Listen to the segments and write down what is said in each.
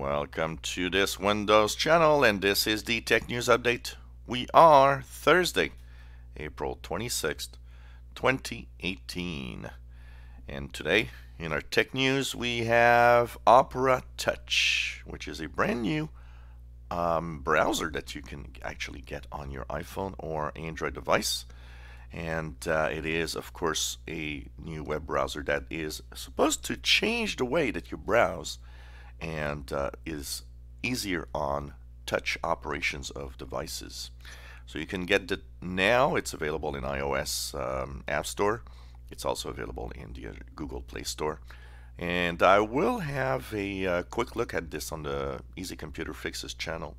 Welcome to this Windows channel, and this is the Tech News Update. We are Thursday, April 26th, 2018. And today, in our Tech News, we have Opera Touch, which is a brand new browser that you can actually get on your iPhone or Android device. And it is, of course, a new web browser that is supposed to change the way that you browse and is easier on touch operations of devices. So you can get it now. It's available in iOS App Store. It's also available in the Google Play Store. And I will have a quick look at this on the Easy Computer Fixes channel.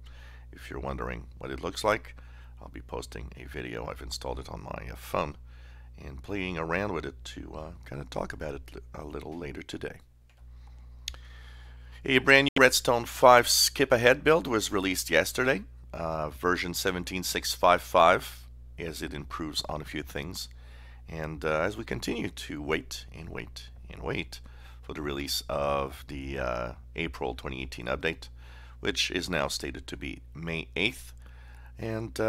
If you're wondering what it looks like, I'll be posting a video. I've installed it on my phone and playing around with it to kind of talk about it a little later today. A brand new Redstone 5 skip ahead build was released yesterday, version 17.655, as it improves on a few things. And as we continue to wait and wait and wait for the release of the April 2018 update, which is now stated to be May 8th, and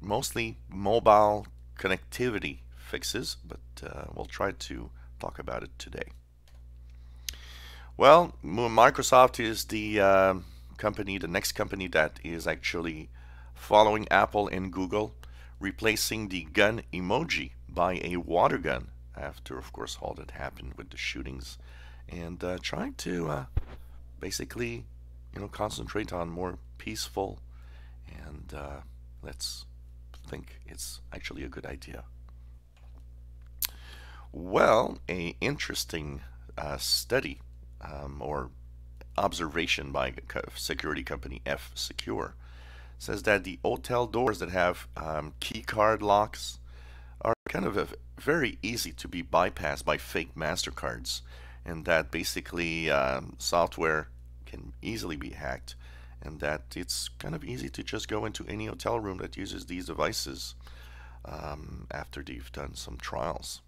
mostly mobile connectivity fixes, but we'll try to talk about it today. Well, Microsoft is the company, the next company that is actually following Apple and Google, replacing the gun emoji by a water gun after, of course, all that happened with the shootings, and trying to basically, concentrate on more peaceful, and let's think it's actually a good idea. Well, an interesting study or observation by security company FSecure says that the hotel doors that have key card locks are kind of very easy to be bypassed by fake MasterCards, and that basically software can easily be hacked, and that it's kind of easy to just go into any hotel room that uses these devices after they've done some trials.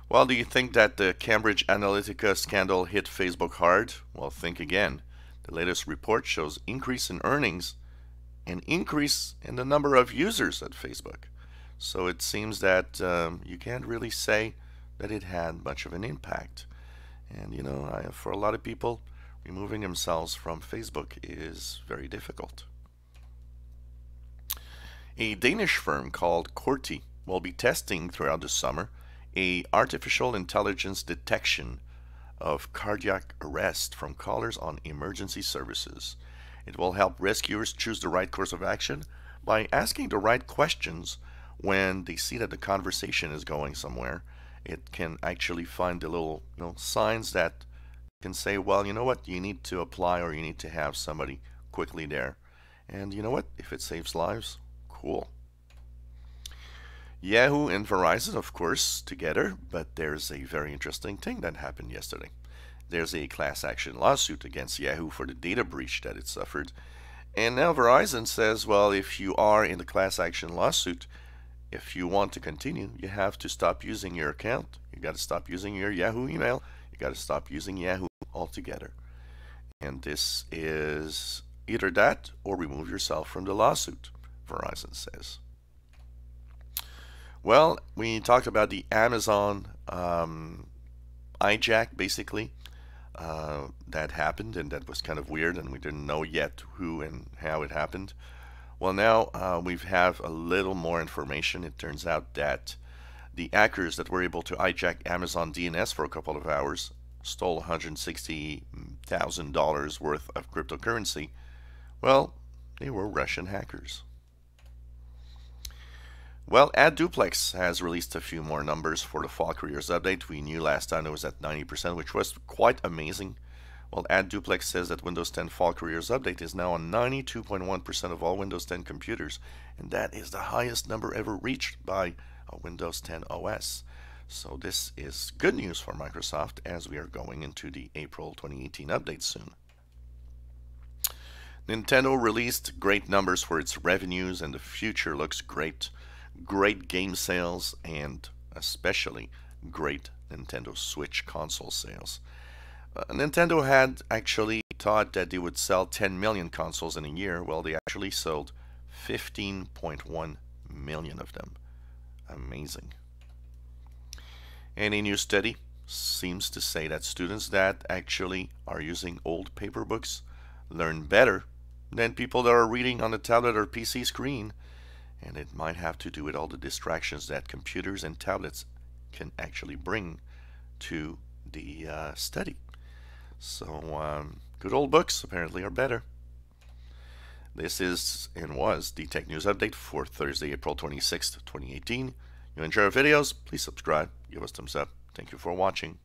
Well, do you think that the Cambridge Analytica scandal hit Facebook hard? Well, think again. The latest report shows increase in earnings and increase in the number of users at Facebook. So it seems that you can't really say that it had much of an impact. And for a lot of people, removing themselves from Facebook is very difficult. A Danish firm called Corti will be testing throughout the summer a artificial intelligence detection of cardiac arrest from callers on emergency services. It will help rescuers choose the right course of action by asking the right questions when they see that the conversation is going somewhere. It can actually find the little signs that can say, well, you know what, you need to apply, or you need to have somebody quickly there. And you know what, if it saves lives, cool. Yahoo and Verizon, of course, together, but there's a very interesting thing that happened yesterday. There's a class action lawsuit against Yahoo for the data breach that it suffered. And now Verizon says, well, if you are in the class action lawsuit, if you want to continue, you have to stop using your account. You got to stop using your Yahoo email. You got to stop using Yahoo altogether. And this is either that or remove yourself from the lawsuit, Verizon says. Well, we talked about the Amazon hijack, basically, that happened, and that was kind of weird, and we didn't know yet who and how it happened. Well, now we have a little more information. It turns out that the hackers that were able to hijack Amazon DNS for a couple of hours stole $160,000 worth of cryptocurrency. Well, they were Russian hackers. Well, AdDuplex has released a few more numbers for the Fall Careers update. We knew last time it was at 90%, which was quite amazing. Well, AdDuplex says that Windows 10 Fall Careers update is now on 92.1% of all Windows 10 computers, and that is the highest number ever reached by a Windows 10 OS. So this is good news for Microsoft as we are going into the April 2018 update soon. Nintendo released great numbers for its revenues, and the future looks great. Great game sales, and especially great Nintendo Switch console sales. Nintendo had actually thought that they would sell 10 million consoles in a year. Well, they actually sold 15.1 million of them. Amazing. And a new study seems to say that students that actually are using old paper books learn better than people that are reading on a tablet or PC screen. And it might have to do with all the distractions that computers and tablets can actually bring to the study. So good old books apparently are better. This is and was the Tech News Update for Thursday, April 26th, 2018. You enjoy our videos, please subscribe, give us thumbs up. Thank you for watching.